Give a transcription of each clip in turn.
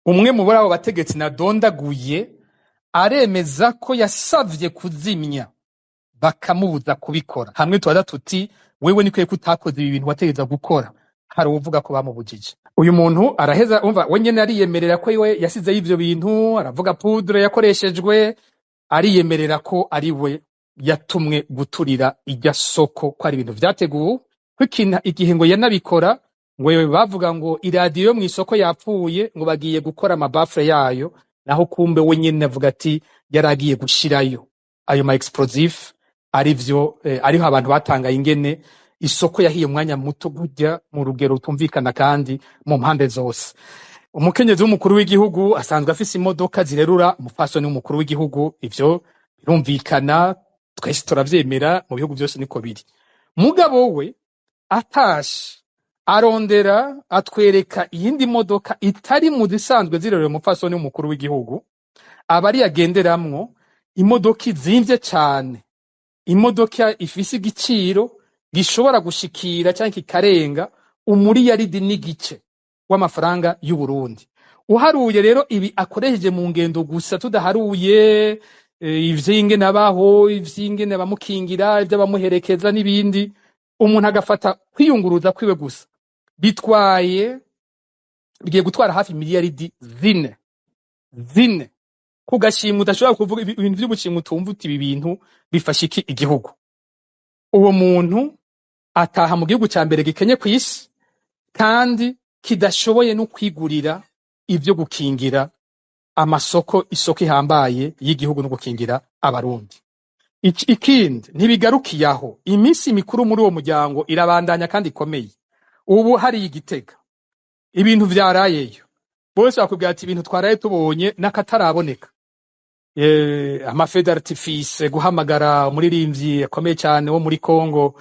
umwe mu bari abo bategetsi nadondaguye aremeza ko yasavye kuzimya bakamubuza kubikora. Hamwe tubaza tuti wewe ni ko utakoze ibi bintu wategeza gukora, hari uvuga ko bamubujije. Uyu muntu araheza umva we nyene ariyemerera ko iwe yasize ivyo bintu, aravuga poudre yakoreshejwe, ariyemerera ko ari we yatumwe guturira irya soko, ko ari ibintu vyateguwe. Kwikina igihe ngo yanabikora ngo bavuga ngo iradiyo mu isoko yapfuye ngo bagiye gukora amabafre yayo, naho kumbe we nyene avuga ati yaragiye gushirayo ayo ma explosif arivyo ariho abantu batangaye ingene isoko yahiye umwanya muto burya mu rugero utumvikana kandi mu mpande zose. Umukenyezi w'umukuru w'igihugu asanzwe afise imodoka zirerura umupfasoni w'umukuru w'igihugu, ivyo birumvikana twese turavyemera, mu bihugu byose niko biri. Mugabo we atashe arondera atwereka iyindi modoka itari mu zisanzwe zirerura umupfasoni w'umukuru w'igihugu, abari yagenderamwo imodoka izimvye cane, imodoka ifise igiciro gishobora gushikira canke kikarenga umuriyaridi n'igice w'amafaranga y'u Burundi. Uharuye rero ibi akoresheje mu ngendo gusa, tudaharuye ivy'ingene abaho, ivy'ingene bamukingira, ivy'abamuherekeza n'ibindi, umuntu agafata kwiyunguruza kwiwe gusa bigiye gutwara hafi miliyaridi zine kugashimwa udashobora kuvuga ibintu vy'ubushimwe utumva uti ibi bintu bifasha iki igihugu. Uwo muntu ataha mu gihugu ca mbere gikenye kw'isi kandi kidashoboye no kwigurira ivyo gukingira amasoko, isoko ihambaye y'igihugu no gukingira abarundi. Ikindi ntibigarukiyaho, iminsi mikuru muri uwo muryango irabandanya kandi ikomeye. Ubu hari Igitega ibintu vyarayeyo, bose bakubwira ati ibintu twaraye tubonye n'akataraboneka. Amafe d'artifice, guhamagara umuririmbyi akomeye cyane wo muri Kongo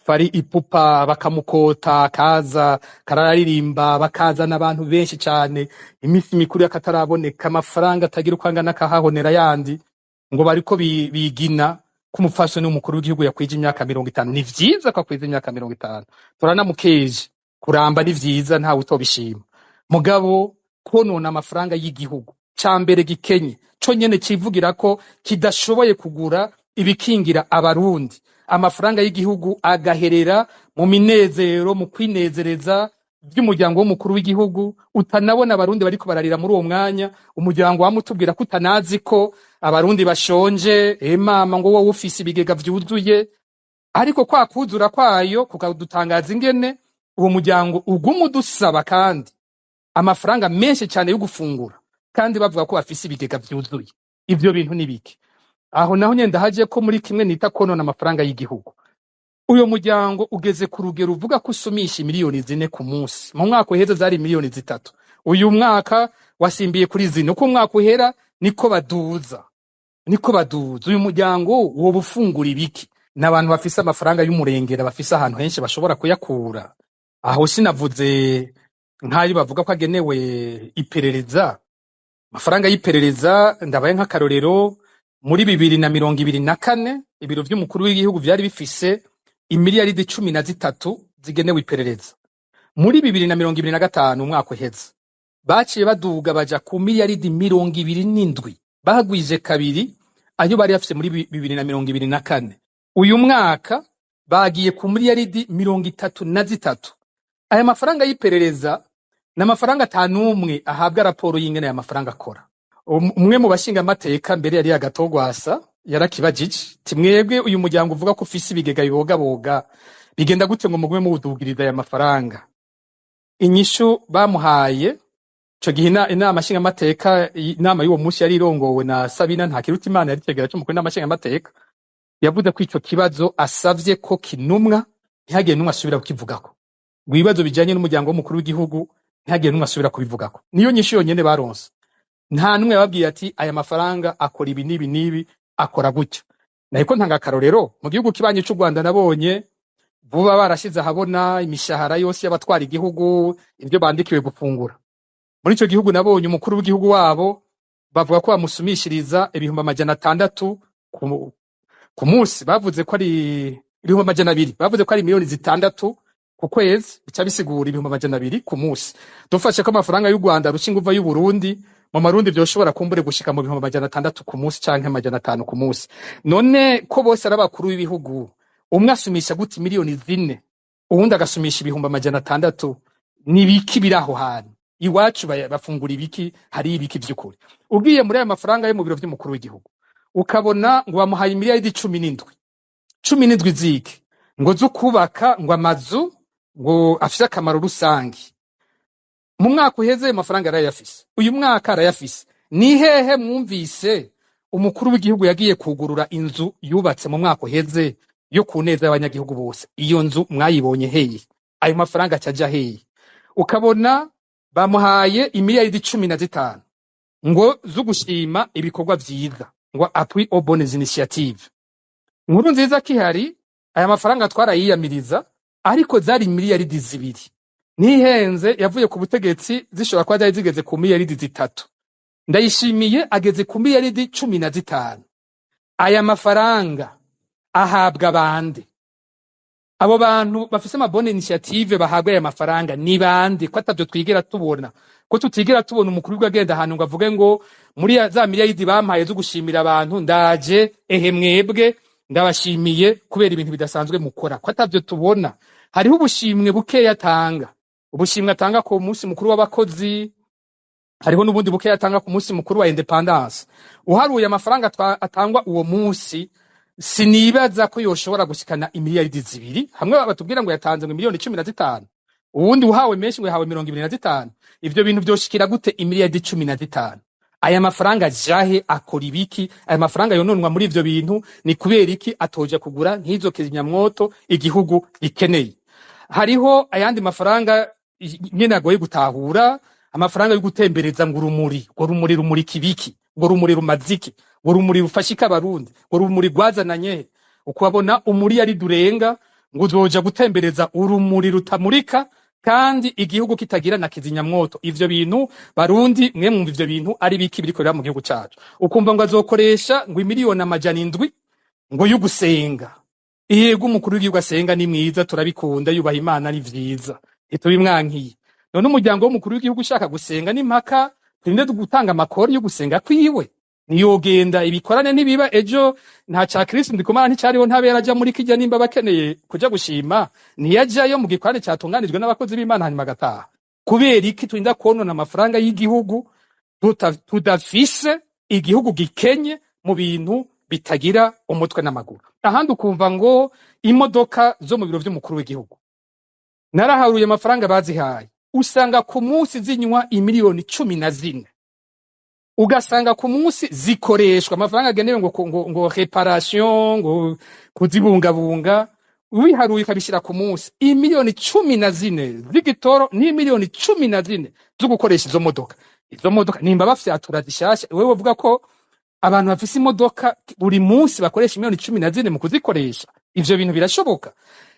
Fari Ipupa bakamukota kaza kararirimba, bakaza n'abantu benshi cyane, iminsi mikuru y'akataraboneka, amafaranga atagira ukangana kahahonera yandi ngo bariko bigina kumufasha n'umukuru w'igihugu yakwije imyaka 50. Ni vyiza ko akwije imyaka 50, turanamukeje kuramba ni vyiza, nta utobishima. Mugabo konona amafaranga y'igihugu cambere gikenye co nyene civugira ko kidashoboye kugura ibikingira abarundi, amafaranga y'igihugu agaherera mu minezero, mu kwinezereza by'umuryango w'umukuru w'igihugu. Utanabona abarundi bariko bararira muri uwo mwanya, umuryango wamutubwira ko utanazi ko abarundi bashonje, mama ngo wowe ufise ibigega vyuzuye, ariko kwa kuzura kwayo kukadutangaza ingene uwo muryango uguma udusaba kandi amafaranga menshi cyane yo gufungura, kandi bavuga ko bafise ibigega vyuzuye. Ivyo bintu nibiki? Aho naho nyenda haje ko muri kimwe nita konona amafaranga y'igihugu. Uyo muryango ugeze ku rugero uvuga ko usumisha miliyoni 4 ku munsi. Mu mwaka uheze zari miliyoni 3. Uyu mwaka wasimbiye kuri 4. Uko mwaka uhera niko baduza. Uyu muryango wo bufungura ibiki? N'abantu bafise amafaranga y'umurengera, bafise ahantu henshi bashobora kuyakura. Aho sinavuze nk'ayo bavuga ko agenewe iperereza. Amafaranga y'iperereza ndabaye nk'akarorero, muri 2024 ibiro vy'umukuru w'igihugu vyari bifise imiliyaridi 13 zigenewe iperereza. Muri 2025 umwaka uheze baciye baduga baja ku miliyaridi 27, bahagwije kabiri ayo bari bafise muri 2024. Uyu mwaka bagiye ku miliyaridi 33. Aya mafaranga y'iperereza n'amafaranga atanumwe ahabwa raporo y'ingene ya mafaranga akora. Umwe mu bashinga amateka mbere yari agatogwasa yarakibajije timwebwe uyu muryango uvuga ko ufise ibigega bibogaboga bigenda gute ngo mugume mu budugiriza ya mafaranga? Inyishu bamuhaye ico gihe inama nshinga amateka, inama y'uwo munsi yari irongowe na Sabina Ntakirutimana, yari cegera cy'umukuru n'inama nshinga amateka, yavuze ko ico kibazo asavye ko kinumwa ntihagiye numwe asubira kukivugako. Ngo ibibazo bijanye n'umuryango w'umukuru w'igihugu ntihagiye numwe asubira kubivugako. Niyo nyishu yonyene baronse. Nta numwe yababwiye ati aya mafaranga akora ibi nibi akora gutya. Nahiko ntanga akarorero mu gihugu kibanye cy'u Rwanda nabonye vuba barashize ahabona imishahara yose y'abatwara igihugu, ibyo bandikiwe gufungura. Muri ico gihugu nabonye umukuru w'igihugu wabo bavuga ko bamusumishiriza 600 ku munsi, bavuze ko ari 200, bavuze ko ari miliyoni 6 ku kwezi bica bisigura 200 ku munsi. Dufashe ko amafaranga y'u Rwanda ruca inguva y'u Burundi mu marundi vyoshobora kumbure gushika mu 600 ku munsi canke 500 ku munsi. None ko bose ari abakuru b'ibihugu, umwe asumisha gute miliyoni 4 uwundi agasumisha 600, ni biki biraho hantu? Iwacu bafungura ibiki? Hari ibiki vy'ukuri? Ugiye muri aya mafaranga yo mu biro vy'umukuru w'igihugu ukabona ngo bamuhaye miliyari 17 ziki ngo zukubaka ngo amazu ngo afise akamaro rusangi. Mu mwaka uheze ayo mafaranga arayafise, uyu mwaka arayafise. Ni hehe mwumvise umukuru w'igihugu yagiye kugurura inzu yubatse mu mwaka uheze yo kuneza y'abanyagihugu bose? Iyo nzu mwayibonye heye? Ayo mafaranga acaja heye? Ukabona bamuhaye imiliyari 15 ngo zugushima ibikorwa vyiza, ngo appui aux bonnes initiatives. Nkuru nziza kihari aya mafaranga twarayiyamiriza, ariko zari miliyari 2. Nihenze yavuye ku butegetsi zishobora kwa zari zigeze ku miliyari 3. Ndayishimiye ageze ku miliyari 15. Aya mafaranga ahabwa bande? Abo bantu bafise ama bonne initiative bahabwa aya mafaranga ni bande? Ko atavyo twigera tubona, ko tutigera tubona umukuru w'agenda ahantu ngo avuge ngo muri za miliyari bampaye zo gushimira abantu ndaje mwebwe ndabashimiye kubera ibintu bidasanzwe mukora. Ko atavyo tubona. Hariho ubushimwe bukeya atanga, ubushimwe atanga ku munsi mukuru w'abakozi, hariho n'ubundi bukeya atanga ku munsi mukuru wa independence. Uharuye amafaranga atangwa uwo munsi, sinibaza ko yoshobora gushikana imiliyari 2. Hamwe batubwira ngo yatanze ngo miliyoni 15, uwundi uhawe menshi ngo yahawe 25. Ivyo bintu vyoshikira gute imiliyari 15? Aya mafaranga jahe akora ibiki? Aya mafaranga yononwa muri ivyo bintu ni kubera iki atoje kugura nk'izo kizimyamwoto igihugu gikeneye? Hariho ayandi mafaranga nyene agoye gutahura, amafaranga yo gutembereza ngo urumuri rumurika ibiki, ngo rumuri rumaziki, ngo rumuri rufashika abarundi, ngo rumuri rwazananye. Ukabona umuri ari durenga ngo uzoja gutembereza urumuri rutamurika kandi igihugu kitagira na kizinyamwoto. Ivyo bintu barundi mwe mwumva ivyo bintu ari biki biriko bira mu gihugu cacu? Ukumva ngo azokoresha ngo miliyoni 700 ngo yugusenga. Yego umukuru w'igihugu asenga ni mwiza, turabikunda, yubaha Imana ni vyiza, itubimwankiye. None umuryango w'umukuru w'igihugu ushaka gusenga ni mpaka turinde gutanga amakori yo gusenga kwiwe? Niyogenda ibikorane nibiba ejo nta ca Kristo ndikomana nticariho ntabera aja muri kijya nimba bakeneye kuja gushima niyajayo mu gikorane cyatunganijwe n'abakozi b'Imana hanyuma gataha. Kubera iki turinda konona amafaranga y'igihugu tudafise igihugu gikenye mu bintu bitagira umutwe n'amaguru? Ahandi ukumva ngo imodoka zo mu biro vy'umukuru w'igihugu naraharuye amafaranga bazihaye, usanga ku munsi zinywa imiliyoni 14. Ugasanga ku munsi zikoreshwa amafaranga agenewe ngo reparation, ngo kuzibungabunga, wiharuye kabishira ku munsi imiliyoni 14 z'igitoro ni miliyoni 14 zo gukoresha izo modoka. Izo modoka nimba bafyatura zishasha, wewe uvuga ko abantu bafise imodoka buri munsi bakoresha miliyoni 14 mu kuzikoresha? Ivyo bintu birashoboka?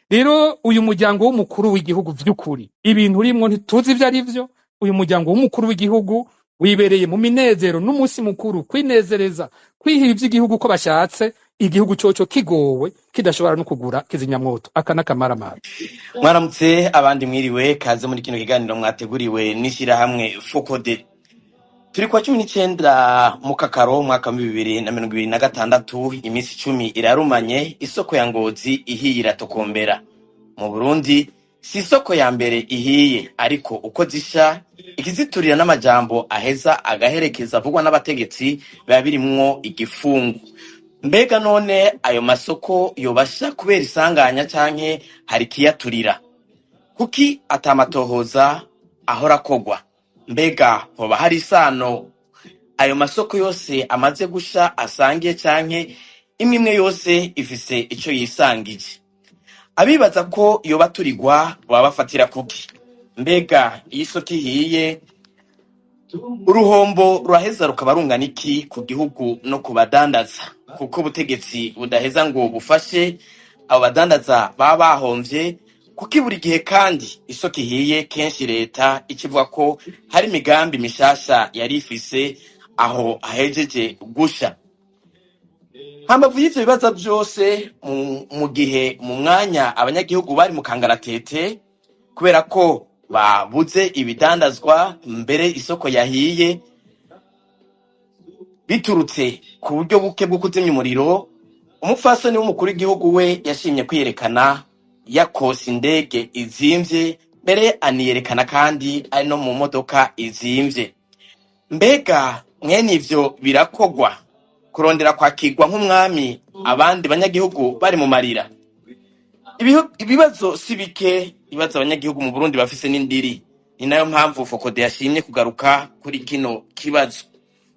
Rero uyu muryango w'umukuru w'igihugu vy'ukuri ibintu urimwo ntituzi ivyo ari vyo. Uyu muryango w'umukuru w'igihugu wibereye mu minezero n'umunsi mukuru, kwinezereza, kwiha ivy'igihugu ko bashatse, igihugu coco kigowe kidashobora no kugura kizinyamwoto. Akana kamaramara. Mwaramutse abandi mwiriwe, kaze muri kino kiganiro mwateguriwe n'ishira hamwe Fokode. Turi kwa 19 mu Kakaro mwaka 2026, imisi 10 irarumanye, isoko ya Ngozi ihiye iratokombera. Mu Burundi si isoko ya mbere ihiye, ariko uko zisha ikiziturira n'amajambo aheza agaherekeza avugwa n'abategetsi biba birimwo igifungu. Mbega none ayo masoko yobasha kubera isanganya canke hari kiyaturira? Kuki atamatohoza ahora kogwa? Mbega hoba hari isano ayo masoko yose amaze gusha asangiye canke imwe yose ifise ico yisangije? Abibaza ko yoba turigwa baba bafatira kuki? Mbega iyi soko ihiye uruhombo ruraheza rukaba rungana iki ku gihugu no ku badandaza? Kuko ubutegetsi budaheza ngo bufashe abo badandaza baba bahomvye, kuki buri gihe kandi isoko ihiye kenshi leta ikivuga ko hari imigambi mishasha yari ifise aho ahejeje gusha. Hambavu y'ivyo bibaza vyose, mu gihe mu mwanya abanyagihugu bari mu kangaratete, kubera ko babuze ibidandazwa mbere isoko yahiye biturutse ku buryo buke bwo kuzimya umuriro. Umupfasoni w'umukuru w'igihugu we yashimye kwiyerekana yakose indege izimvye, mbere aniyerekana kandi ari no mu modoka izimvye. Mbega mwene ivyo birakogwa kurondera kwakirwa nk'umwami abandi banyagihugu bari mu marira? Ibibazo si bike, ibibazo abanyagihugu mu Burundi bafise n'indiri. Ni nayo mpamvu Fokode yashimye kugaruka kuri kino kibazo.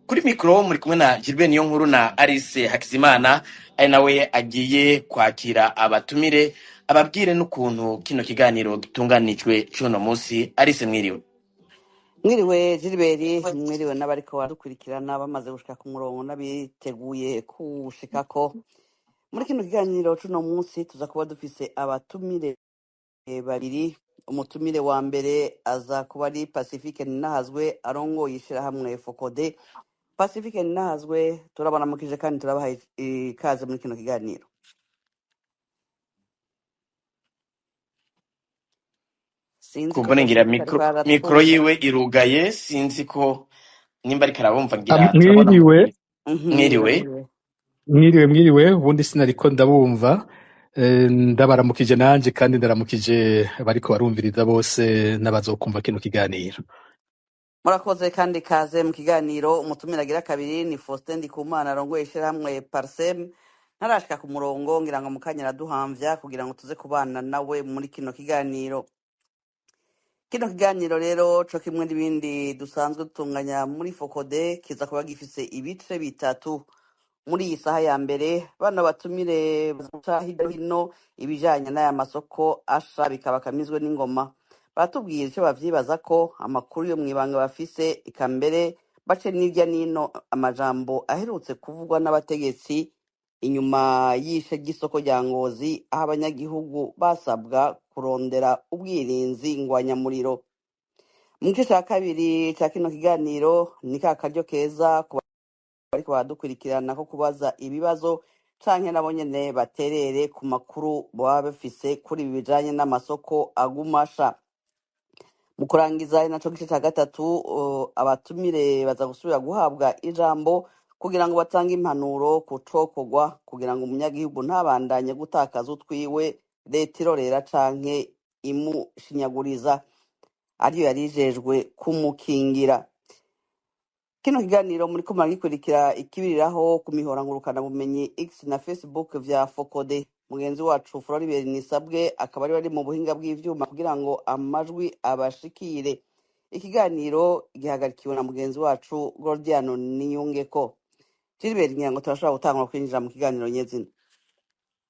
Kuri mikro muri kumwe na Gilbert Niyonkuru na Alice Hakizimana, ari nawe agiye kwakira abatumire ababwire n'ukuntu kino kiganiro gitunganijwe cuno musi. Alice, mwiriwe. Mwiriwe Gilbert, mwiriwe n'abariko badukurikirana bamaze gushika ku murongo n'abiteguye kushikako. Muri kino kiganiro cuno musi tuza kuba dufise abatumire babiri. Umutumire wa mbere aza kuba ari Pacifique Ninahazwe arongoye ishirahamwe Fokode. Pacifique Ninahazwe, turabanamukije kandi turabaha ikaze muri kino kiganiro. Sinzi ko Kumbone ngira Pacifique ariko mikro aratwumva. yiwe irugaye, sinzi ko nimba ariko arabumva ngira Mwiriwe, mwiriwe. mwiriwe, ubundi sinariko ndabumva. Ndabaramukije nanje kandi ndaramukije bariko barumviriza bose n'abazokumva kino kiganiro. Murakoze kandi kaze mu kiganiro. Umutumire agira kabiri ni Faustin Ndikumana arongoye ishirahamwe Parsem. Ntarashika ku murongo ngira ngo mukanya araduhamvya kugira ngo tuze kubana nawe muri kino kiganiro. Kino kiganiro rero co kimwe n'ibindi dusanzwe dutunganya muri Fokode kiza kuba gifise ibice bitatu. Muri iyi saha ya mbere bana batumire baca hirya no hino ibijanye n'aya masoko asha bikaba kamizwe n'ingoma. Baratubwira icyo bavyibaza ko amakuru yo mwibanga bafise, ika mbere bace n'irya nino amajambo aherutse kuvugwa n'abategetsi inyuma y'ishe ry'isoko rya Ngozi, aho abanyagihugu basabwa kurondera ubwirinzi ngwanyamuriro. Mu gice ca kabiri ca kino kiganiro ni ka karyo keza ku bariko baradukurikirana ko kubaza ibibazo canke nabo nyene baterere ku makuru baba bafise kuri ibi bijanye n'amasoko agumasha. Mu kurangiza naco gice ca gatatu abatumire baza gusubira guhabwa ijambo kugira ngo batange impanuro ku cokorwa kugira ngo umunyagihugu ntabandanye gutakaza utwiwe leta irorera canke imushinyaguriza ariyo yarijejwe kumukingira. Kino kiganiro muri ko muragikurikira ikibiriraho ku mihora ngurukana bumenyi X na Facebook vya Fokode. Mugenzi wacu Floribert Nisabwe akaba ari mu buhinga bw'ivyuma kugira ngo amajwi abashikire. Ikiganiro gihagarikiwe na mugenzi wacu Gordiano Niyungeko. Gilbert, ngira ngo turashobora gutangura kwinjira mu kiganiro nyezina.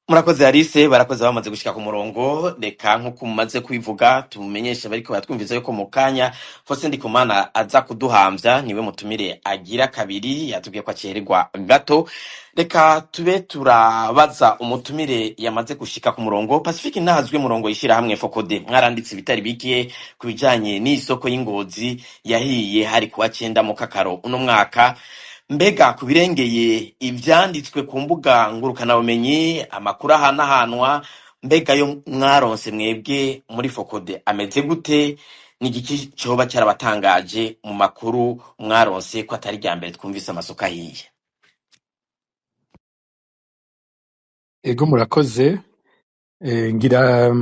Murakoze Alice, barakoze bamaze gushika ku murongo. Reka nkuko mumaze kwivuga tumumenyesha bariko batwumviza yuko mu kanya Faustin Ndikumana aza kuduhamvya, niwe mutumire agira kabiri, yatubwiye ko acererwa gato. Reka tube turabaza umutumire yamaze gushika ku murongo. Pacifique Ninahazwe murongo yishira hamwe Fokode, mwaranditse bitari bikiye kubijanye n'isoko y'Ingozi yahiye hari kuwa 9 mu Kakaro uno mwaka. Mbega kubirengeye ivyanditswe ku mbuga ngurukana bumenyi, amakuru ahanahanwa, mbega yo mwaronse mwebwe muri Fokode ameze gute? Ni igiki coba cyarabatangaje mu makuru mwaronse ko atari rya mbere twumvise amasoko ahiye? Ego murakoze. Ngira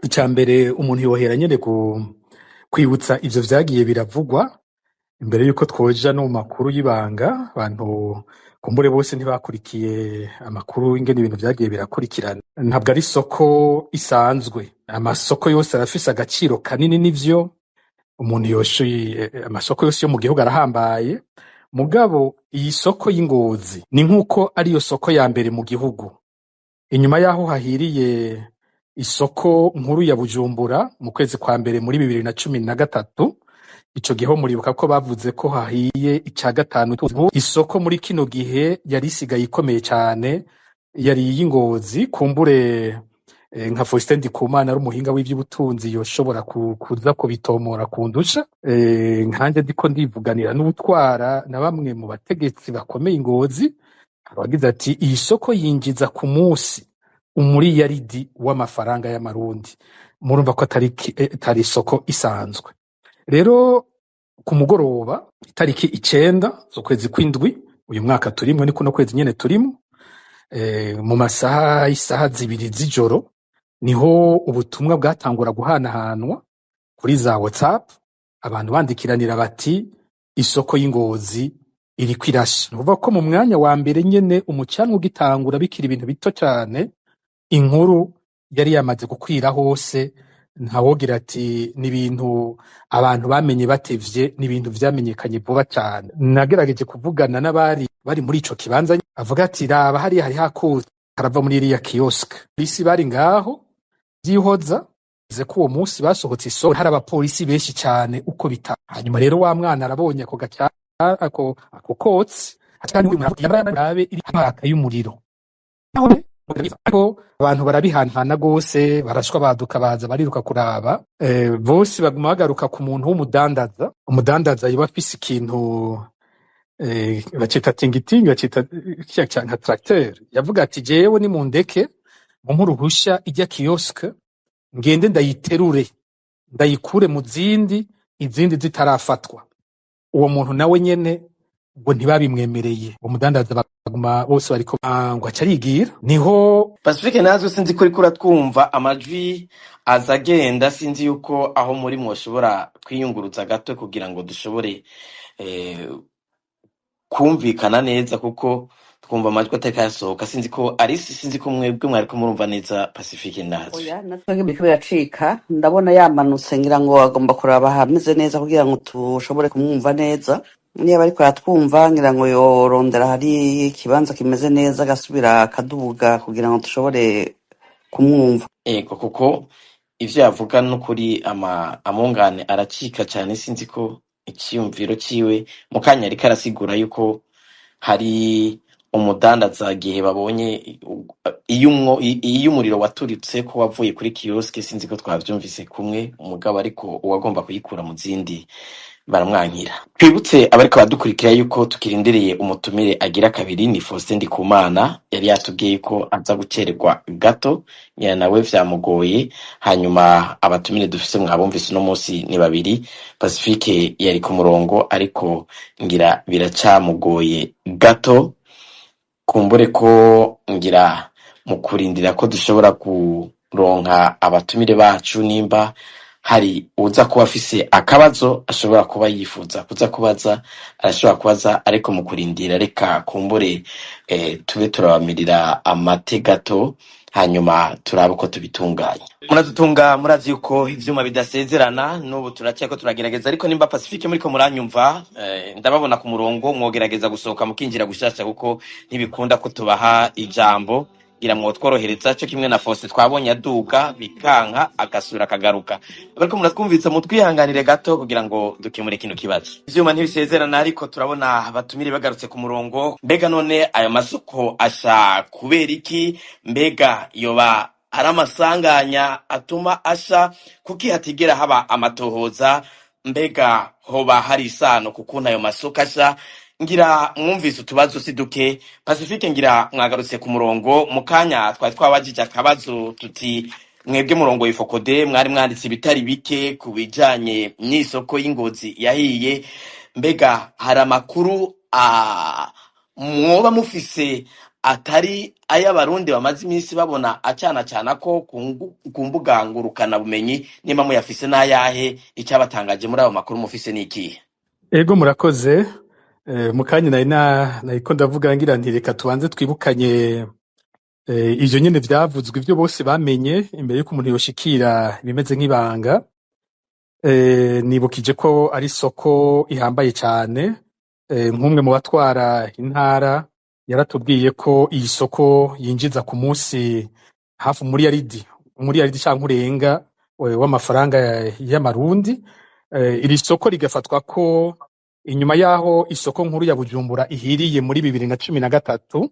icambere umuntu yohera nyene kwibutsa ivyo vyagiye biravugwa imbere yuko twoja no mu makuru y'ibanga. Abantu kumbure bose ntibakurikiye amakuru ingene ibintu vyagiye birakurikirana. Ntabwo ari isoko isanzwe, amasoko yose arafise agaciro kanini, nivyo umuntu yoshoye amasoko yose yo mu gihugu arahambaye. Mugabo iyi soko y'Ingozi ni nkuko ari yo soko ya mbere mu gihugu, inyuma yaho hahiriye isoko nkuru ya Bujumbura mu kwezi kwa mbere muri 2013. Ico gihe muribuka ko bavuze ko hahiye ica gatanu. Isoko muri kino gihe yari isigaye ikomeye cyane yari y'Ingozi. Kumbure nka Faustin Ndikumana ari umuhinga w'ivy'ubutunzi yoshobora kuza kubitomora kundusha. Nkanje ndiko ndivuganira n'ubutwara na bamwe mu bategetsi bakomeye Ingozi, abagize ati iyi soko yinjiza ku munsi umuriyaridi w'amafaranga y'amarundi. murumva ko atari isoko isanzwe. Rero ku mugoroba itariki 9 z'ukwezi kw'indwi uyu mwaka turimo ni kuno kwezi nyene turimo, mu masaha isaha 2 z'ijoro niho ubutumwa bwatangura guhanahanwa kuri za WhatsApp, abantu bandikiranira bati isoko y'Ingozi iriko irasha. Nuvuga ko mu mwanya wa mbere nyene umucanwa ugitangura bikira ibintu bito cyane, inkuru yari yamaze gukwira hose, ntawogira ati n'ibintu abantu bamenye batevye, n'ibintu vyamenyekanye vuba cyane. Nagerageje kuvugana n'abari bari muri ico kibanza, avuga ati raba hari hakose karava muri iriya kiosk. Polisi bari ngaho vyihoza ze ko uwo munsi basohotse isoko hari abapolisi benshi cyane uko bita. Hanyuma rero wa mwana arabonye ako kotsi atandi yarabe iri haka y'umuriro. Ariko abantu barabihanhana gose, barashwa baduka baza bariruka kuraba, bose baguma bagaruka ku muntu w'umudandaza. Umudandaza yiba afise ikintu bacita tingitingi, bacita nka tracteur. Yavuga ati jewe ni mundeke mu ruhusha ijya kiosk ngende ndayiterure ndayikure mu izindi zitarafatwa. Uwo muntu nawe nyene ngo ntibabimwemereye, umudandaza baguma bose bariko ngo acarigira. Niho Pacifique nazo sinzi ko riko ratwumva amajwi azagenda, sinzi yuko aho muri mwoshobora kwiyunguruza gato kugira ngo dushobore kumvikana neza, kuko twumva amajwi atakayasohoka. sinzi ko mwebwe mwariko murumva neza Pacifique nazo. Oya, natwe biriko biracika, ndabona yamanutse ngira ngo agomba kuraba hameze neza kugira ngo tushobore kumwumva neza. Niba ariko aratwumva ngira ngo yorondera hari ikibanza kimeze neza agasubira akadubuga kugira ngo dushobore kumwumva. Ego, kuko ivyo yavuga n'ukuri amungane aracika cyane. sinzi ko icyumviro ciwe mu kanya ariko arasigura yuko hari umudandaza gihe babonye iyo umuriro waturitse ko wavuye kuri kiosk. sinzi ko twavyumvise kumwe umugabo, ariko uwagomba kuyikura mu zindi baramwankira. Twibutse abariko badukurikira yuko tukirindiriye umutumire agira kabiri, ni Faustin Ndikumana. Yari yatubwiye ko aza gucererwa gato, nyina nawe vyamugoye. Hanyuma abatumire dufise mwabumvise no munsi ni babiri. Pacifique yari ku murongo, ariko ngira biracamugoye gato. Kumbure ko ngira mu kurindira ko dushobora kuronka abatumire bacu, nimba hari uza kuba afise akabazo ashobora kuba yifuza kuza kubaza, arashobora kubaza. ariko mu kurindira reka kumbure tube turabamirira amate gato, hanyuma turabe uko tubitunganya. Muradutunga, murazi yuko ivyuma bidasezerana, n'ubu turacyako turagerageza. Ariko nimba Pacifique muriko muranyumva, ndababona ku murongo, mwogerageza gusohoka mukinjira gushasha, kuko ntibikunda ko tubaha ijambo. Gira mwotworohereza cyo kimwe na Faustin twabonye aduga bikanka agasura akagaruka. Bariko muratwumvitsa mutwihanganire gato kugira ngo dukemure kino kibazo. Ivyuma ntibisezerana, ariko turabona abatumire bagarutse ku murongo. Mbega none ayo masoko asha kubera iki? Mbega yoba ari amasanganya atuma asha? Kuki hatigera haba amatohoza? Mbega hoba hari isano kukuntu ayo masoko asha? Ngira mwumvise utubazo siduke. Pacifique ngira mwagarutse ku murongo. Mukanya twari twabajije akabazo tuti mwebwe murongo w'Ifokode mwari mwanditse ibitari bike kubijanye n'isoko y'Ingozi yahiye. Mbega hari amakuru mwoba mufise atari ay'abarundi bamaze iminsi babona acana ko ku mbuga ngurukana bumenyi? Nimba muyafise n'ayahe? Icyabatangaje muri ayo makuru mufise niki? ego murakoze. Mukanya nariko ndavuga ngira nti reka tubanze twibukanye ivyo nyene vyavuzwe, ivyo bose bamenye imbere yuko umuntu yoshikira bimeze nk'ibanga. Nibukije ko ari soko ihambaye cyane. Nk'umwe mu batwara intara yaratubwiye ko iyi soko yinjiza ku munsi hafi umuriyaridi canke urenga w'amafaranga y'amarundi. Iri soko rigafatwa ko inyuma yaho isoko nkuru ya Bujumbura ihiriye muri 2013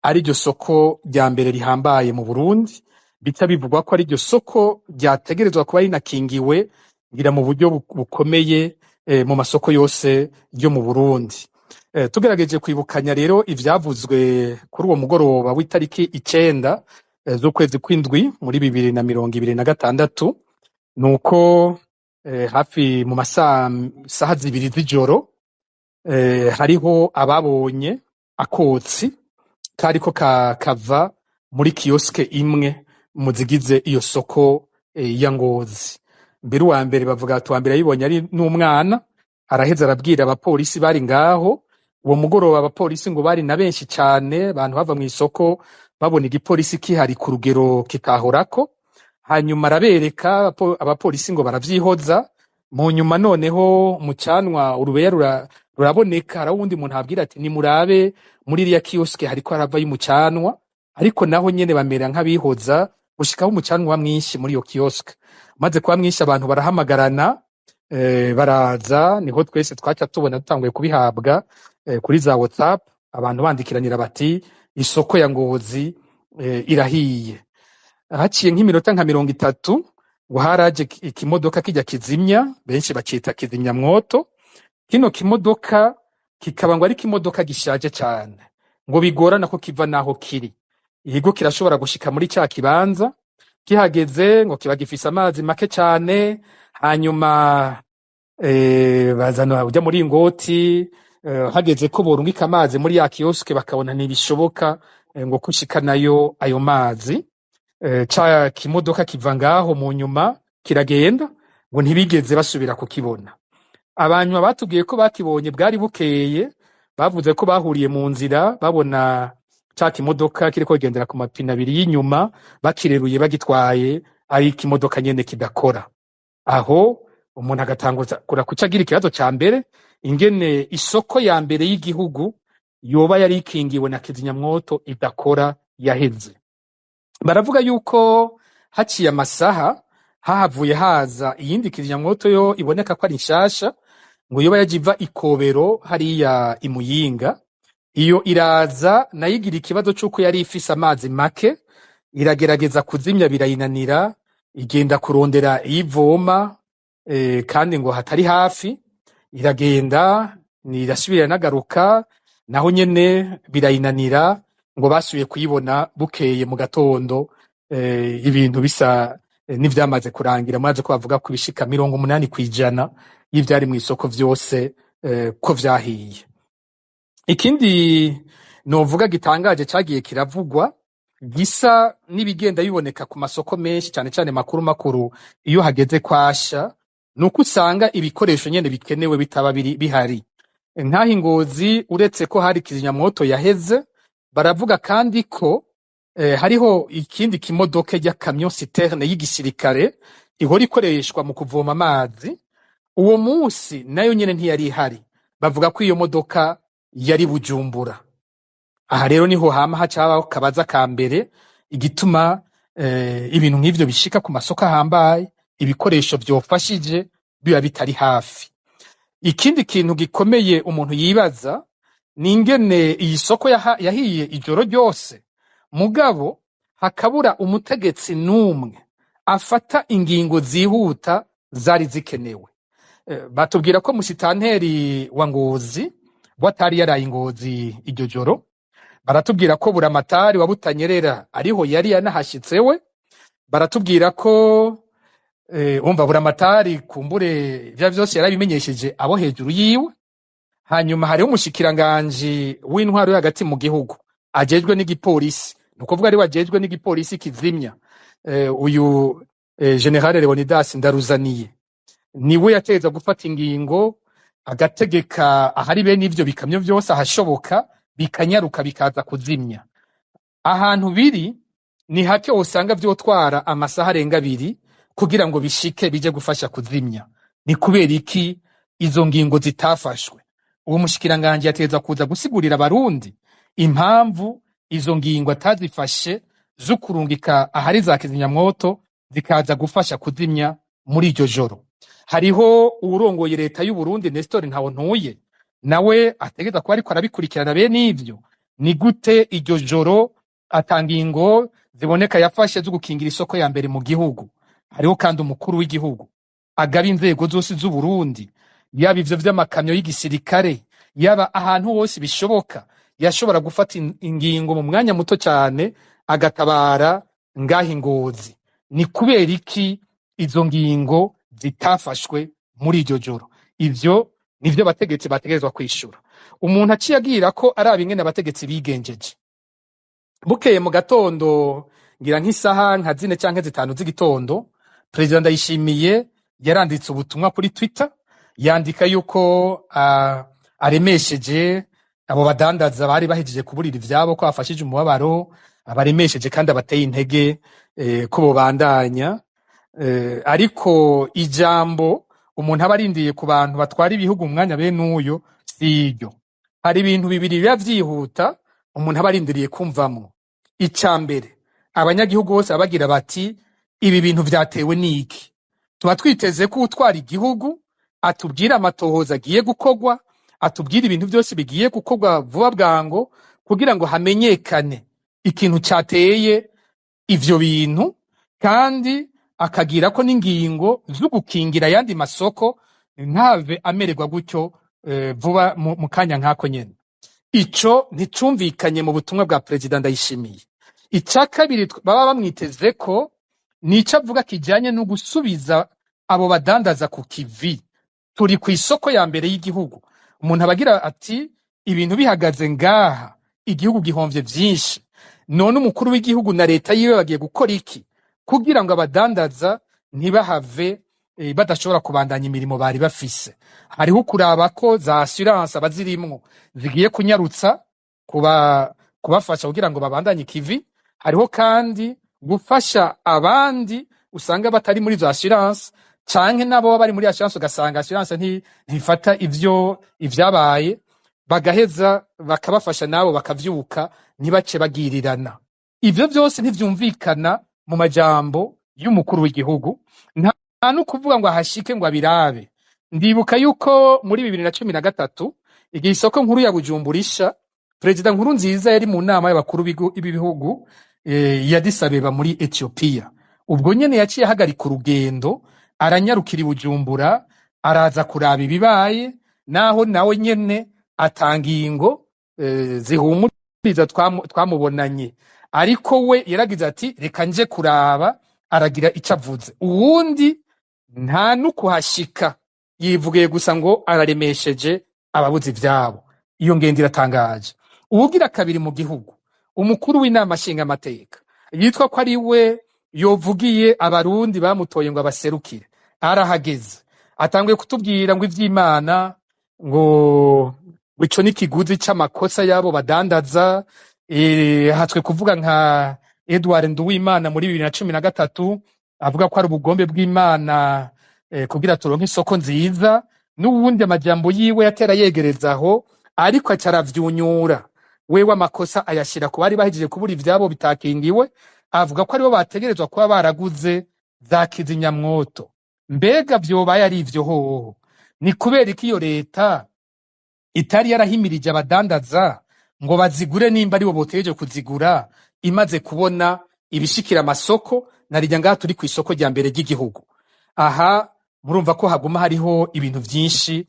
ari ryo soko rya mbere rihambaye mu Burundi, bita bivugwa ko ari ryo soko ryategerezwa kuba rinakingiwe ngira mu buryo bukomeye mu masoko yose yo mu Burundi. Tugerageje kwibukanya rero ivyavuzwe kuri uwo mugoroba w'itariki 9 z'ukwezi kw'indwi muri 2026, nuko hafi mu saha zibiri z'ijoro hariho ababonye akotsi kariko kava muri kioske imwe mu zigize iyo soko ya Ngozi. Mbere uwa mbere bavuga ati uwa mbere yibonye ari n'umwana, araheza arabwira abapolisi bari ngaho. Uwo mugoroba abapolisi ngo bari na benshi cane, abantu bava mu isoko babona igipolisi kihari ku rugero kitahorako. Hanyuma arabereka abapolisi ngo baravyihoza. Mu nyuma noneho mu canwa urubeya ruraboneka, hari uwundi muntu abwira ati nimurabe muri iriya kioske hariko harava y'umucanwa, ariko naho nyene bamera nk'abihoza gushikaho umucanwa wa mwinshi muri iyo kioske. Maze kuba mwinshi abantu barahamagarana, baraza, niho twese twaca tubona dutanguye kubihabwa kuri za WhatsApp, abantu bandikiranira bati isoko ya Ngozi irahiye. Haciye nk'iminota nka 30 ngo haraje ikimodoka kijya kizimya, benshi bacita kizimya mwoto. Kino kimodoka kikaba ngo ari kimodoka gishaje cyane, ngo bigorana ko kiva naho kiri. Ihigo kirashobora gushika muri cya kibanza, kihageze ngo kiba gifise amazi make cyane. Hanyuma bazana ujya muri ingoti, hageze ko borungika amazi muri ya kioske bakabona ntibishoboka ngo kushika nayo ayo mazi. Ca kimodoka kiva ngaho mu nyuma kiragenda, ngo ntibigeze basubira kukibona. Abantu batubwiye ko bakibonye bwari bukeye, bavuze ko bahuriye mu nzira babona ca kimodoka kiriko kigendera ku mapine abiri y'inyuma, bakireruye bagitwaye ari kimodoka nyene kidakora. Aho umuntu agatanguza kucagira ikibazo ca mbere, ingene isoko ya mbere y'igihugu yoba yari ikingiwe na kizimyamwoto idakora yaheze. Baravuga yuko haciye amasaha hahavuye haza iyindi kizimyamwoto yo iboneka ko ari nshasha, ngo yoba yajiva Ikobero hariya Imuyinga. Iyo iraza nayigira ikibazo cy'uko yari ifise amazi make, iragerageza kuzimya birayinanira, igenda kurondera iyivoma, kandi ngo hatari hafi. Iragenda nirasubira nagaruka, naho nyene birayinanira, ngo basubiye kuyibona bukeye mu gatondo. Ibintu bisa n'ivyamaze kurangira, maze ko bavuga ko bishika 80% y'ivyari mu isoko vyose ko vyahiye. Ikindi novuga gitangaje cagiye kiravugwa, gisa n'ibigenda biboneka ku masoko menshi cyane cyane makuru iyo hageze kwasha, nuko usanga ibikoresho nyene bikenewe bitaba bihari. Nkaho Ngozi uretse ko hari kizimyamwoto yaheze, baravuga kandi ko hariho ikindi kimodoka ya camion citerne y'igisirikare ihora ikoreshwa mu kuvoma amazi. Uwo munsi nayo nyene ntiyari ihari, bavuga ko iyo modoka yari Bujumbura. Aha rero niho hama hacabaho kabaza ka mbere igituma ibintu nk'ivyo bishika ku masoko ahambaye, ibikoresho vyofashije biba bitari hafi. Ikindi kintu gikomeye umuntu yibaza ni ingene iyi soko yahiye ijoro ryose, mugabo hakabura umutegetsi n'umwe afata ingingo zihuta zari zikenewe. Batubwira ko musitanteri wa Ngozi watari yaraye Ngozi iryo joro, baratubwira ko buramatari wa Butanyerera ariho yari yanahashitsewe, baratubwira ko umva buramatari kumbure vya vyose yarabimenyesheje abo hejuru yiwe. Hanyuma hariho umushikiranganje w'intwaro hagati mu gihugu ajejwe n'igipolisi, nukuvuga ari wajejwe n'igipolisi kizimya, uyu General Leonidas Ndaruzaniye niwe yateza gufata ingingo, agategeka ahari bene ivyo bikamyo vyose ahashoboka bikanyaruka bikaza kuzimya. Ahantu biri ni hake usanga vyotwara amasaha arenga 2 kugira ngo bishike bije gufasha kuzimya. Ni kubera iki izo ngingo zitafashwe? Uwo mushikiranganje yateza kuza gusigurira abarundi impamvu izo ngingo atazifashe zo kurungika ahari za kizimyamwoto zikaza gufasha kuzimya muri iryo joro. Hariho urongoye leta y'u Burundi Nestor Ntawontuye, nawe ategeza ko ariko arabikurikirana bene ivyo. Ni gute iryo joro atangingo ziboneka yafashe zo gukingira isoko ya mbere mu gihugu? Hariho kandi umukuru w'igihugu agaba inzego zose z'u Burundi, yaba ivyo vy'amakamyo y'igisirikare, yaba ahantu hose bishoboka, yashobora gufata ingingo mu mwanya muto cyane agatabara ngaho Ngozi. Ni kubera iki izo ngingo zitafashwe muri iryo joro. Ivyo nivyo abategetsi bategerezwa kwishura. Umuntu aciye agira ko araba ingene abategetsi bigenjeje. Bukeye mu gatondo ngira nk'isaha nka 4 canke 5 z'igitondo, President Ndayishimiye yaranditse ubutumwa kuri Twitter yandika yuko aremesheje abo badandaza bari bahejeje kuburira ivyabo ko afashije umubabaro, abaremesheje kandi abateye intege ko bobandanya. Ariko ijambo umuntu abarindiye ku bantu batwara ibihugu mu mwanya bene uyo siryo. Hari ibintu bibiri biba vyihuta umuntu abarindiriye kumvamwo. Icambere, abanyagihugu bose abagira bati ibi bintu vyatewe niki? Tuba twiteze ko utwara igihugu atubwira amatohoza agiye gukogwa, atubwira ibintu byose bigiye gukogwa vuba bwango kugira ngo hamenyekane ikintu cyateye ivyo bintu, kandi akagira ko n'ingingo zo gukingira yandi masoko ntave amererwa gutyo vuba mu kanya nkako nyene. Ico nticumvikanye mu butumwa bwa President Ndayishimiye. Ica kabiri baba bamwiteze ko nica avuga kijanye no gusubiza abo badandaza ku kivi. Turi ku isoko ya mbere y'igihugu. Umuntu abagira ati ibintu bihagaze ngaha, igihugu gihomvye vyinshi. None umukuru w'igihugu na leta yiwe bagiye gukora iki kugira ngo abadandaza ntibahave badashobora kubandanya imirimo bari bafise. Hariho kuraba ko za assurance abazirimwo zigiye kunyarutsa kubafasha kugira ngo babandanye ikivi. Hariho kandi gufasha abandi usanga batari muri za assurance, canke nabo bari muri assurance ugasanga assurance ntifata ivyabaye, bagaheza bakabafasha nabo bakavyuka ntibace bagirirana. Ivyo byose ntivyumvikana mu majambo y'umukuru w'igihugu. Nta nukuvuga ngo ahashike ngo abirabe. Ndibuka yuko muri 2013 igihe isoko nkuru ya Bujumburisha, President Nkurunziza yari mu nama y'abakuru b'ibihugu ya Addis Abeba muri Ethiopia. Ubwo nyene yaciye ahagarika urugendo aranyarukira Bujumbura, araza kuraba ibibaye, naho nawe nyene atangingo zihumuriza twamubonanye. Ariko we yaragize ati reka nje kuraba, aragira icavuze. Uwundi nta nukuhashika, yivugiye gusa ngo araremesheje ababuzi vyabo. Iyo ngendo iratangaje. Uwugira kabiri mu gihugu, umukuru w'inama nshinga amateka yitwa ko ari we yovugiye abarundi bamutoye ngo abaserukire, arahageze atanguye kutubwira ngo ivy'Imana ngo ico n'ikiguzi c'amakosa yabo badandaza. Hatswe kuvuga nka Edward Nduwimana muri 2013 avuga ko ari ubugombe bw'Imana kugira turonke isoko nziza, n'ubundi amajambo yiwe yatera yegerezaho, ariko acaravyunyura wewe amakosa ayashira ku bari bahejeje kubura ivyabo bitakingiwe, avuga ko aribo bategerezwa kuba baraguze za kizimyamwoto. Mbega vyobaye ari ivyo hoho? Ni kubera iki iyo leta itari yarahimirije abadandaza ngo bazigure nimba aribo botegereje kuzigura, imaze kubona ibishikira amasoko narirya ngaha turi ku isoko rya mbere ry'igihugu? Aha murumva ko haguma hariho ibintu vyinshi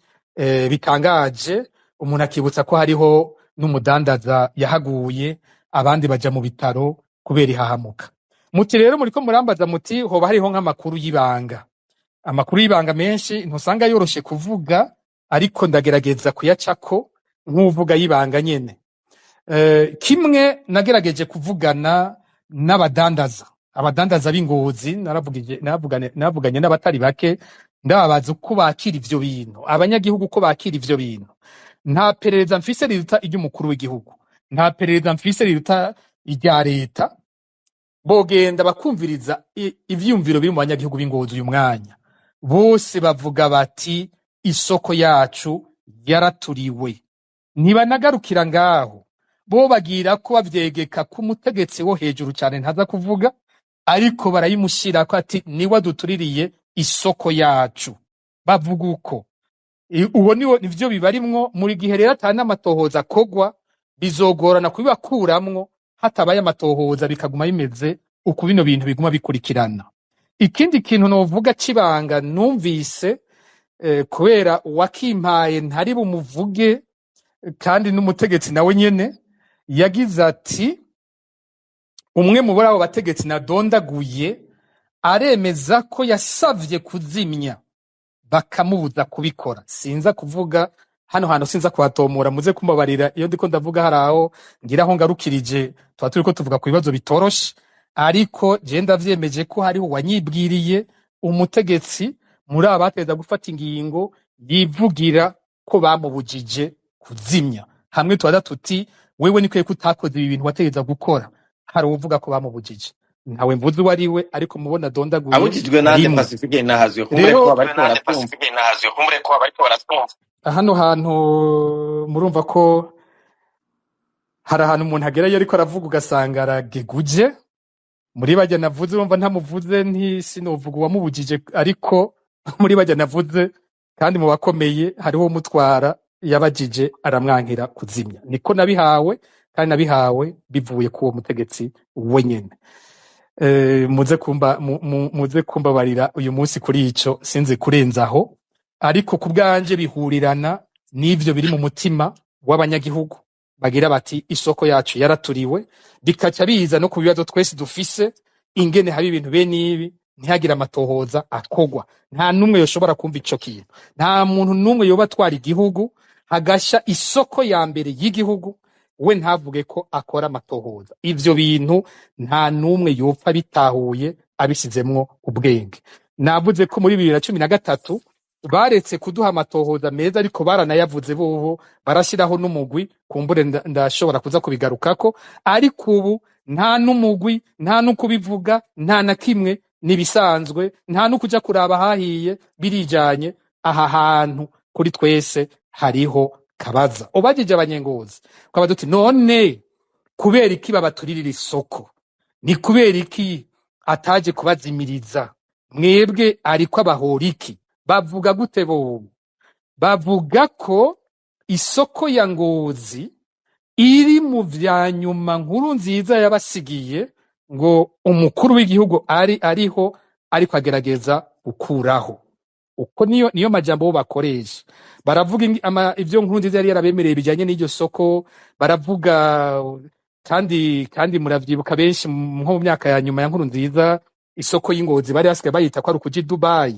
bitangaje. Umuntu akibutsa ko hariho n'umudandaza yahaguye, abandi baja mu bitaro kubera ihahamuka. Muti rero muriko murambaza muti hoba hariho nk'amakuru y'ibanga. Amakuru y'ibanga menshi ntusanga yoroshe kuvuga, ariko ndagerageza kuyacako nk'uvuga y'ibanga nyene. Kimwe nagerageje kuvugana n'abadandaza, abadandaza b'Ingozi, navuganye n'abatari bake, ndababaza uko bakira ivyo bintu, abanyagihugu uko bakira ivyo bintu. Nta perereza mfise riruta iry'umukuru w'igihugu, nta perereza mfise riruta irya leta. Bogenda bakumviriza ivyumviro biri mu banyagihugu b'Ingozi uyu mwanya. Bose bavuga bati isoko yacu yaraturiwe. Ntibanagarukira ngaho, bo bagira ko bavyegeka ku mutegetsi wo hejuru cyane ntaza kuvuga, ariko barayimushira ko ati niwe dutuririye isoko yacu. Bavuga uko uwo nivyo bibarimwo. Muri gihe rero atana amatohoza kogwa, bizogorana kubibakuramwo hatabaye amatohoza, bikaguma bimeze uko bino bintu biguma bikurikirana. Ikindi kintu novuga cibanga numvise, kubera uwakimpaye ntari bumuvuge, kandi n'umutegetsi nawe nyene yagize ati umwe mu bari abo bategetsi nadondaguye aremeza ko yasavye kuzimya bakamubuza kubikora. Sinza kuvuga hano hantu, sinza kuhatomora, muze kumbabarira iyo ndiko ndavuga hari aho ngira aho ngarukirije tuba turiko tuvuga ku bibazo bitoroshe, ariko je ndavyemeje ko hariho wanyibwiriye umutegetsi muri aba bateza gufata ingingo yivugira ko bamubujije kuzimya. Hamwe tubaza tuti wewe nikwiye ko utakoze ibi bintu wategeza gukora, hari uvuga ko bamubujije. Ntawe mvuze uwo ari we, ariko mubona dondaguye abujijwe nande rimwe. Pacifique nahazwe kumure ko abariko baratwumva. Hano hantu murumva ko hari ahantu umuntu agerayo ariko aravuga ugasanga arageguje. Muri bajya navuze urumva ntamuvuze sinovuga uwamubujije, ariko muri bajya navuze kandi mu bakomeye hariho umutwara yabajije aramwankira kuzimya. Niko nabihawe, kandi nabihawe bivuye ku uwo mutegetsi wenyene. Muze kumbabarira uyu munsi kuri ico sinzi kurenzaho, ariko ku bwanje bihurirana n'ivyo biri mu mutima w'abanyagihugu bagira bati isoko yacu yaraturiwe, bikaca biza no ku bibazo twese dufise, ingene haba ibintu bene ibi ntihagira amatohoza akogwa. Nta numwe yoshobora kumva ico kintu, nta muntu numwe yoba atwara igihugu hagasha isoko ya mbere y'igihugu we ntavuge ko akora amatohoza. Ivyo bintu nta numwe yopfa bitahuye abisizemwo ubwenge. Navuze ko muri 2013 baretse kuduha amatohoza meza, ariko baranayavuze bobo barashiraho n'umugwi, kumbure ndashobora kuza kubigarukako, ariko ubu nta n'umugwi, nta nukubivuga, nta na kimwe, nibisanzwe, nta nukuja kuraba hahiye, birijanye. Aha hantu kuri twese hariho kabaza. Ubajije abanyengozi kwaba duti none kubera iki babaturira isoko, ni kubera iki ataje kubazimiriza, mwebwe ariko abahora iki? Bavuga gute bo? Bavuga ko isoko ya Ngozi iri mu vyanyuma nkuru nziza yabasigiye, ngo umukuru w'igihugu ariho ariko agerageza gukuraho. Uko niyo majambo bo bakoresha. Baravuga ivyo nkuru nziza yari yarabemereye bijanye n'iryo soko, baravuga kandi muravyibuka benshi nko mu myaka ya nyuma ya nkuru nziza, isoko y'Ingozi bari basigaye bayita ko ari ukuji Dubai.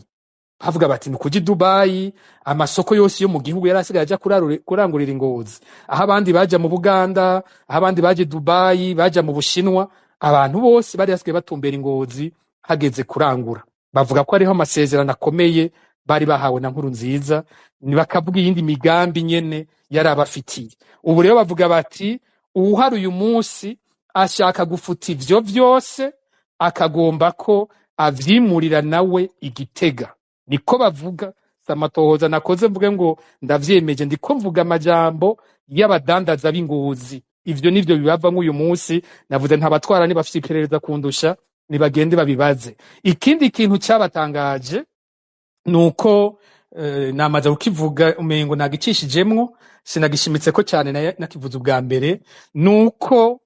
Bavuga bati nukuji Dubai, amasoko yose yo mu gihugu yari asigaye aja kurangurira Ingozi. Aho abandi baja mu Buganda, aho abandi baje Dubai, baja mu Bushinwa, abantu bose bari basigaye batumbera Ingozi hageze kurangura. Bavuga ko ariho amasezerano akomeye bari bahawe na nkuru nziza, bakavuga iyindi migambi nyene yari abafitiye. Ubu rero bavuga bati uhari uyu munsi ashaka gufuta ivyo vyose, akagomba ko avyimurira nawe Igitega. Niko bavuga. Samatohoza nakoze mvuge ngo ndavyemeje, ndiko mvuga amajambo y'abadandaza b'Ingozi. Ivyo nivyo bibava nk'uyu munsi. Navuze ntabatwara ni bafite iperereza kundusha, nibagende babibaze. Ikindi kintu cyabatangaje nuko namaze kukivuga umengo nagicishijemwo, sinagishimitse ko cyane nakivuze ubwa mbere, nuko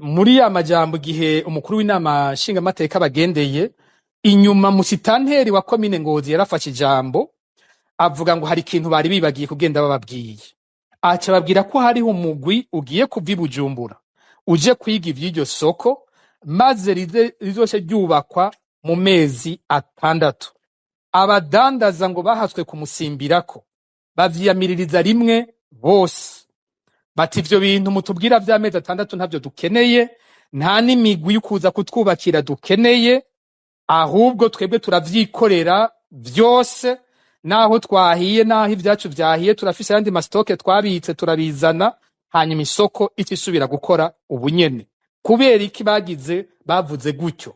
muri ya majambo gihe umukuru w'inama nshinga mateka bagendeye inyuma, musitanteri wa komine Ngozi yarafashe ijambo avuga ngo hari ikintu bari bibagiye kugenda bababwiye. Aca babwira ko hariho umugwi ugiye kuva i Bujumbura uje kwiga ivy'iryo soko, maze rizoshe ryubakwa mu mezi 6. Abadandaza ngo bahatswe kumusimbirako, bavyiyamiririza rimwe bose bati ivyo bintu mutubwira vy'amezi 6 ntavyo dukeneye, nta n'imigwi y'ukuza kutwubakira dukeneye, ahubwo twebwe turavyikorera vyose, naho twahiye, naho ivyacu vyahiye, turafise yandi mastoke twabitse turabizana, hanyuma isoko itisubira gukora ubunyene. Kubera iki bavuze gutyo?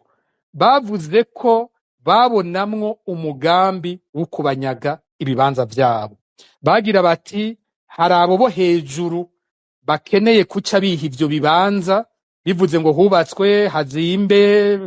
Bavuze ko babonamwo umugambi wo kubanyaga ibibanza vyabo. Bagira bati hari abo bo hejuru bakeneye kuca biha ivyo bibanza, bivuze ngo hubatswe hazimbe,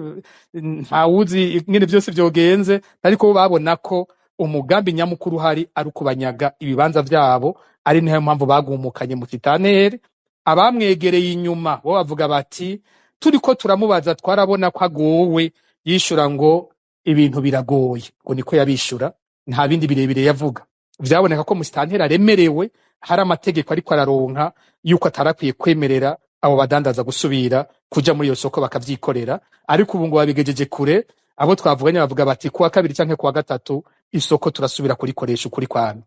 ntawuzi ingene vyose vyogenze, ariko babona ko umugambi nyamukuru hari ari kubanyaga ibibanza vyabo. Ari niyo mpamvu bagumukanye mu kitanere. Abamwegereye inyuma bo bavuga bati turiko turamubaza twarabona ko agowe, yishura ngo ibintu biragoye, ngo niko yabishura, nta bindi birebire yavuga. Vyaboneka ko musitantera aremerewe, hari amategeko ariko araronka yuko atarakwiye kwemerera abo badandaza gusubira kuja muri iyo soko bakavyikorera. Ariko ubu ngo babigejeje kure, abo twavuganye bavuga bati kuwa kabiri canke kuwa gatatu isoko turasubira kurikoresha ukuri kwami.